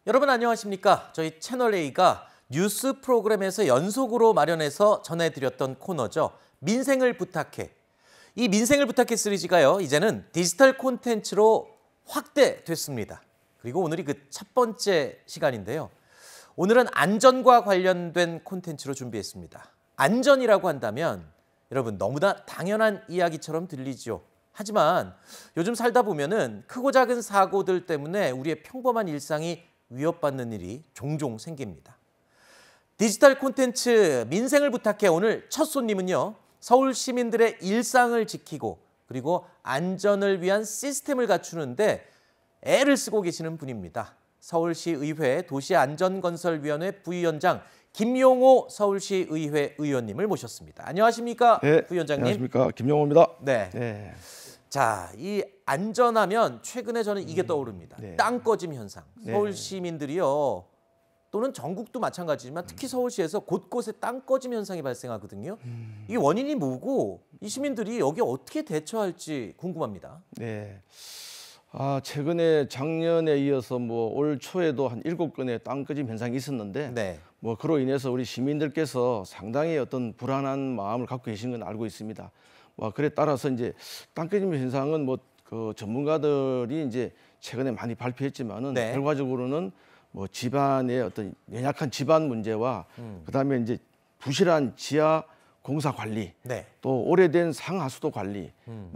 여러분 안녕하십니까? 저희 채널A가 뉴스 프로그램에서 연속으로 마련해서 전해드렸던 코너죠. 민생을 부탁해. 이 민생을 부탁해 시리즈가요. 이제는 디지털 콘텐츠로 확대됐습니다. 그리고 오늘이 그 첫 번째 시간인데요. 오늘은 안전과 관련된 콘텐츠로 준비했습니다. 안전이라고 한다면 여러분 너무나 당연한 이야기처럼 들리죠. 하지만 요즘 살다 보면은 크고 작은 사고들 때문에 우리의 평범한 일상이 위협받는 일이 종종 생깁니다. 디지털 콘텐츠 민생을 부탁해 오늘 첫 손님은요. 서울 시민들의 일상을 지키고 그리고 안전을 위한 시스템을 갖추는데 애를 쓰고 계시는 분입니다. 서울시의회 도시안전건설위원회 부위원장 김용호 서울시의회 의원님을 모셨습니다. 안녕하십니까, 네, 부위원장님? 안녕하십니까, 김용호입니다. 네. 네. 자, 이 안전하면 최근에 저는 이게 떠오릅니다. 네. 땅 꺼짐 현상. 네. 서울 시민들이요. 또는 전국도 마찬가지지만 특히 서울시에서 곳곳에 땅 꺼짐 현상이 발생하거든요. 이 원인이 뭐고 이 시민들이 여기에 어떻게 대처할지 궁금합니다. 네. 최근에 작년에 이어서 올 초에도 한 7건의 땅 꺼짐 현상이 있었는데 네. 그로 인해서 우리 시민들께서 상당히 어떤 불안한 마음을 갖고 계신 건 알고 있습니다. 그래 따라서 이제 땅 꺼짐 현상은 그 전문가들이 이제 최근에 많이 발표했지만은 네. 결과적으로는 집안의 어떤 연약한 집안 문제와 그다음에 이제 부실한 지하 공사 관리, 네. 또 오래된 상하수도 관리,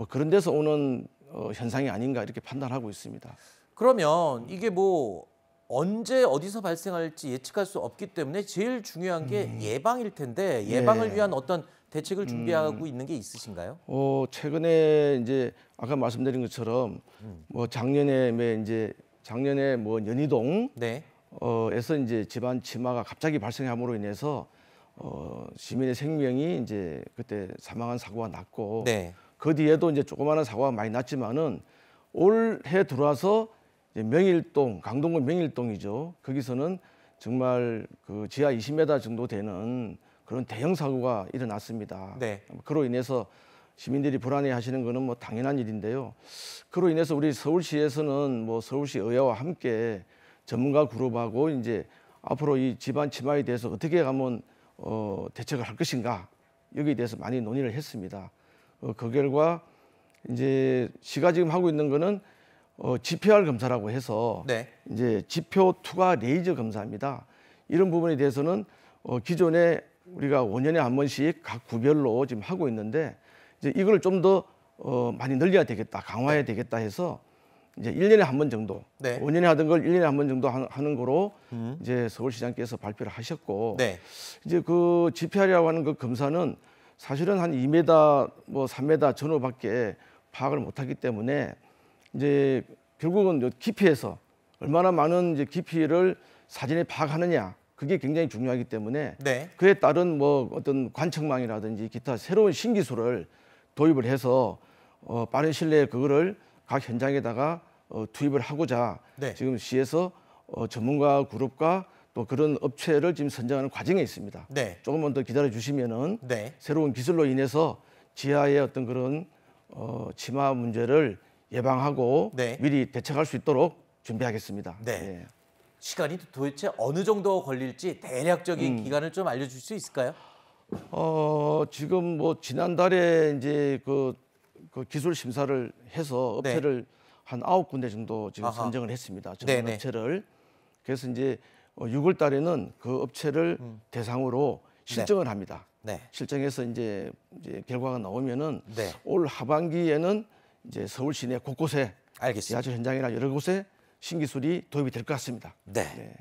그런 데서 오는 현상이 아닌가 이렇게 판단하고 있습니다. 그러면 이게 언제 어디서 발생할지 예측할 수 없기 때문에 제일 중요한 게 예방일 텐데 예방을 네. 위한 어떤 대책을 준비하고 있는 게 있으신가요? 최근에 이제 아까 말씀드린 것처럼 작년에 연희동 네. 에서 이제 집안 침하가 갑자기 발생함으로 인해서 시민의 생명이 이제 그때 사망한 사고가 났고 네. 그 뒤에도 이제 조그마한 사고가 많이 났지만은 올해 들어와서 이제 명일동, 강동구 명일동이죠. 거기서는 정말 그 지하 20m 정도 되는 그런 대형 사고가 일어났습니다. 네. 그로 인해서 시민들이 불안해하시는 것은 당연한 일인데요. 그로 인해서 우리 서울시에서는 서울시 의회와 함께 전문가 그룹하고 이제 앞으로 이 집안 침하에 대해서 어떻게 하면 대책을 할 것인가 여기에 대해서 많이 논의를 했습니다. 그 결과 이제 시가 지금 하고 있는 거는 GPR 검사라고 해서 네. 이제 지표 투과 레이저 검사입니다. 이런 부분에 대해서는 기존에 우리가 5년에 한 번씩 각 구별로 지금 하고 있는데 이제 이걸 좀 더 많이 늘려야 되겠다, 강화해야 되겠다 해서 이제 1년에 한 번 정도, 네. 5년에 하던 걸 1년에 한 번 정도 하는 거로 이제 서울시장께서 발표를 하셨고 네. 이제 그 GPR이라고 하는 그 검사는 사실은 한 2m, 3m 전후밖에 파악을 못하기 때문에 이제 결국은 깊이에서 얼마나 많은 이제 깊이를 사진에 파악하느냐 그게 굉장히 중요하기 때문에 네. 그에 따른 어떤 관측망이라든지 기타 새로운 신기술을 도입을 해서 빠른 시일 내에 그거를 각 현장에다가 투입을 하고자 네. 지금 시에서 전문가 그룹과 또 그런 업체를 지금 선정하는 과정에 있습니다. 네. 조금만 더 기다려 주시면은 네. 새로운 기술로 인해서 지하의 어떤 그런 침하 문제를 예방하고 네. 미리 대책할 수 있도록 준비하겠습니다. 네. 예. 시간이 도대체 어느 정도 걸릴지 대략적인 기간을 좀 알려줄 수 있을까요? 지금 지난달에 이제 그 기술 심사를 해서 업체를 한 9군데 정도 지금 아하. 선정을 했습니다. 전문 네네. 업체를. 그래서 이제 6월 달에는 그 업체를 대상으로 실정을 합니다. 네. 실정해서 이제 결과가 나오면은 네. 올 하반기에는 이제 서울 시내 곳곳에 알겠습니다. 지하철 현장이나 여러 곳에 신기술이 도입이 될 것 같습니다. 네. 네.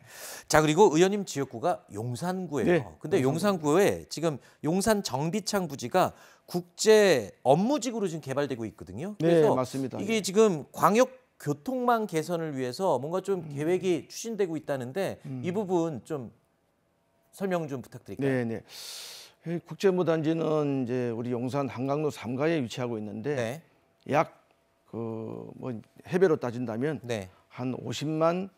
자, 그리고 의원님 지역구가 용산구예요. 네, 근데 용산구에 지금 용산 정비창 부지가 국제 업무지구로 지금 개발되고 있거든요. 네, 그래서 맞습니다. 이게 예. 지금 광역 교통망 개선을 위해서 뭔가 좀 계획이 추진되고 있다는데 이 부분 좀 설명 좀 부탁드릴까요? 네, 네. 국제무단지는 이제 우리 용산 한강로 3가에 위치하고 있는데 네. 약 해배로 따진다면 네. 한 50만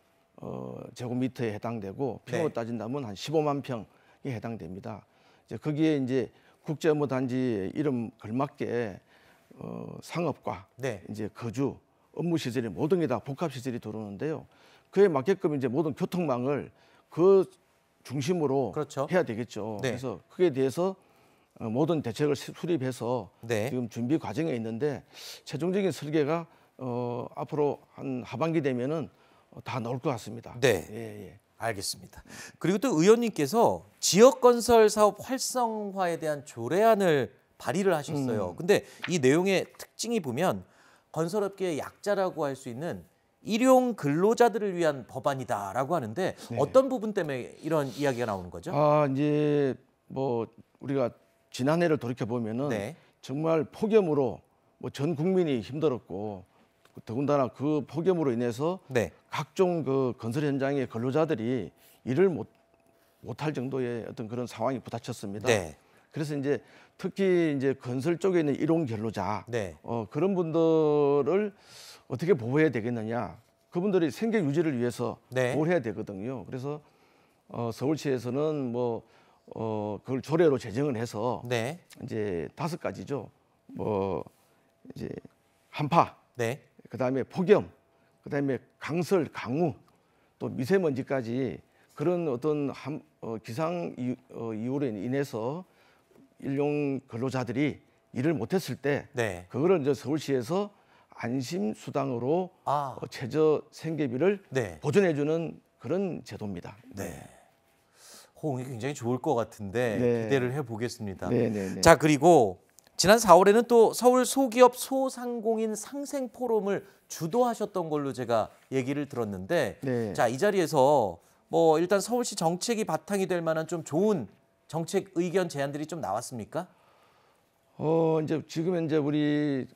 제곱미터에 해당되고 평으로 네. 따진다면 한 15만 평에 해당됩니다. 이제 거기에 이제 국제업무단지 이름 걸맞게 상업과 네. 이제 거주, 업무 시설이 모든 게 다 복합 시설이 들어오는데요. 그에 맞게끔 이제 모든 교통망을 그 중심으로 그렇죠. 해야 되겠죠. 네. 그래서 그에 대해서 모든 대책을 수립해서 네. 지금 준비 과정에 있는데 최종적인 설계가 앞으로 한 하반기 되면은 다 나올 것 같습니다. 네. 예, 예. 알겠습니다. 그리고 또 의원님께서 지역 건설 사업 활성화에 대한 조례안을 발의를 하셨어요. 근데 이 내용의 특징이 보면 건설업계의 약자라고 할 수 있는 일용 근로자들을 위한 법안이다라고 하는데 네. 어떤 부분 때문에 이런 이야기가 나오는 거죠? 이제 뭐 우리가 지난해를 돌이켜 보면은 네. 정말 폭염으로 뭐 전 국민이 힘들었고 더군다나 그 폭염으로 인해서 네. 각종 그 건설 현장의 근로자들이 일을 못할 정도의 어떤 그런 상황이 부닥쳤습니다. 네. 그래서 이제 특히 이제 건설 쪽에 있는 일용 근로자 네. 그런 분들을 어떻게 보호해야 되겠느냐? 그분들이 생계 유지를 위해서 네. 뭘 해야 되거든요. 그래서 서울시에서는 그걸 조례로 제정을 해서 네. 이제 5가지죠. 뭐 이제 한파, 네. 그다음에 폭염, 그다음에 강설, 강우, 또 미세먼지까지 그런 어떤 기상 이유로 인해서 일용 근로자들이 일을 못했을 때 네. 그거를 이제 서울시에서 안심 수당으로 아. 최저 생계비를 네. 보전해주는 그런 제도입니다. 네. 호응이 굉장히 좋을 것 같은데 네. 기대를 해보겠습니다. 네, 네, 네. 자, 그리고 지난 4월에는 또 서울 소기업 소상공인 상생 포럼을 주도하셨던 걸로 제가 얘기를 들었는데, 네. 자, 이 자리에서 뭐 일단 서울시 정책이 바탕이 될 만한 좀 좋은 정책 의견 제안들이 좀 나왔습니까? 이제 지금 이제 우리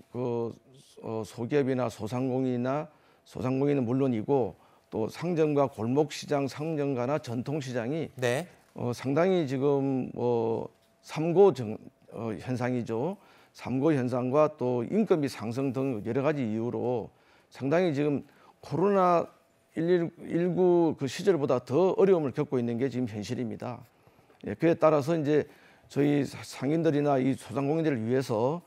소기업이나 소상공인은 물론이고 또 상점과 골목시장, 상점가나 전통시장이 네. 상당히 지금 삼고 현상이죠. 삼고 현상과 또 인건비 상승 등 여러 가지 이유로 상당히 지금 코로나 19 그 시절보다 더 어려움을 겪고 있는 게 지금 현실입니다. 예, 그에 따라서 이제 저희 상인들이나 이 소상공인들을 위해서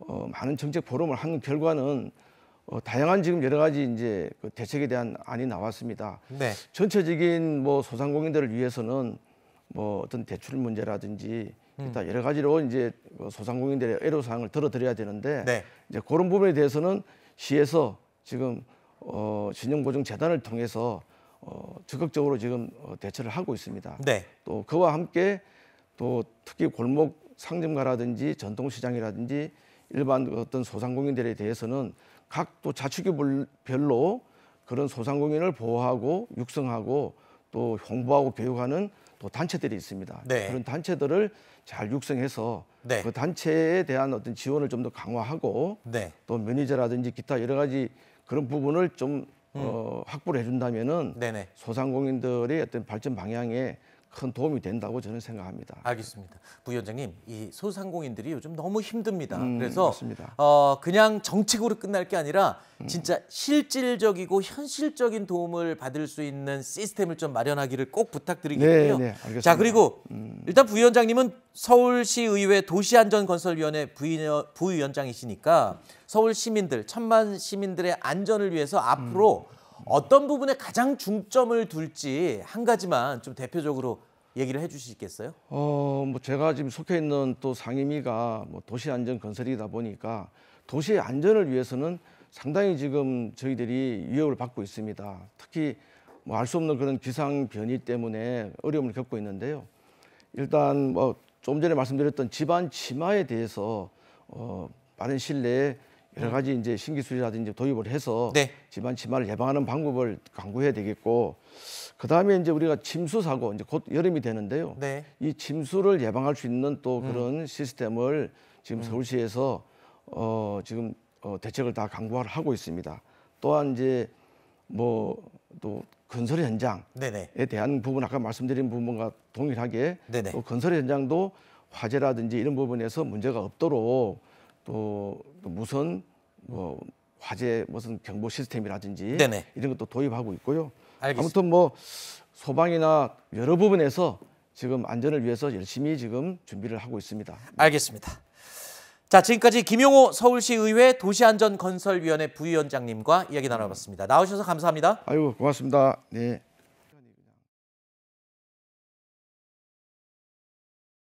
많은 정책 포럼을 한 결과는 다양한 지금 여러 가지 이제 그 대책에 대한 안이 나왔습니다. 네. 전체적인 소상공인들을 위해서는 어떤 대출 문제라든지 일단 여러 가지로 이제 소상공인들의 애로사항을 들어드려야 되는데 네. 이제 그런 부분에 대해서는 시에서 지금 신용보증재단을 통해서 적극적으로 지금 대처를 하고 있습니다. 네. 또 그와 함께 또 특히 골목 상점가라든지 전통시장이라든지 일반 어떤 소상공인들에 대해서는 각 또 자치구별로 그런 소상공인을 보호하고 육성하고 또 홍보하고 교육하는 또 단체들이 있습니다. 네. 그런 단체들을 잘 육성해서 네. 그 단체에 대한 어떤 지원을 좀 더 강화하고 네. 또 매니저라든지 기타 여러 가지 그런 부분을 좀 확보를 해준다면은 네네. 소상공인들의 어떤 발전 방향에 큰 도움이 된다고 저는 생각합니다. 알겠습니다. 부위원장님, 이 소상공인들이 요즘 너무 힘듭니다. 그래서 맞습니다. 그냥 정책으로 끝날 게 아니라 진짜 실질적이고 현실적인 도움을 받을 수 있는 시스템을 좀 마련하기를 꼭 부탁드리겠고요. 네, 알겠습니다. 자, 그리고 일단 부위원장님은 서울시의회 도시안전건설위원회 부위원장이시니까 서울 시민들, 1000만 시민들의 안전을 위해서 앞으로 어떤 부분에 가장 중점을 둘지 한 가지만 좀 대표적으로 얘기를 해주시겠어요? 제가 지금 속해 있는 또 상임위가 도시안전건설이다 보니까 도시의 안전을 위해서는 상당히 지금 저희들이 위협을 받고 있습니다. 특히 알 수 없는 그런 기상 변이 때문에 어려움을 겪고 있는데요. 일단 좀 전에 말씀드렸던 집안 치마에 대해서 빠른 시일 내에 여러 가지 이제 신기술이라든지 도입을 해서 네. 집안 치마를 예방하는 방법을 강구해야 되겠고, 그 다음에 이제 우리가 침수 사고 이제 곧 여름이 되는데요. 네. 이 침수를 예방할 수 있는 또 그런 시스템을 지금 서울시에서 지금 대책을 다 강구를 하고 있습니다. 또한 이제 또 건설 현장에 네네. 대한 부분 아까 말씀드린 부분과 동일하게 네네. 또 건설 현장도 화재라든지 이런 부분에서 문제가 없도록 또 무선 화재 무슨 경보 시스템이라든지 네네. 이런 것도 도입하고 있고요. 알겠습니다. 아무튼 소방이나 여러 부분에서 지금 안전을 위해서 열심히 지금 준비를 하고 있습니다. 알겠습니다. 자, 지금까지 김용호 서울시의회 도시안전건설위원회 부위원장님과 이야기 나눠봤습니다. 나오셔서 감사합니다. 아이고 고맙습니다. 네.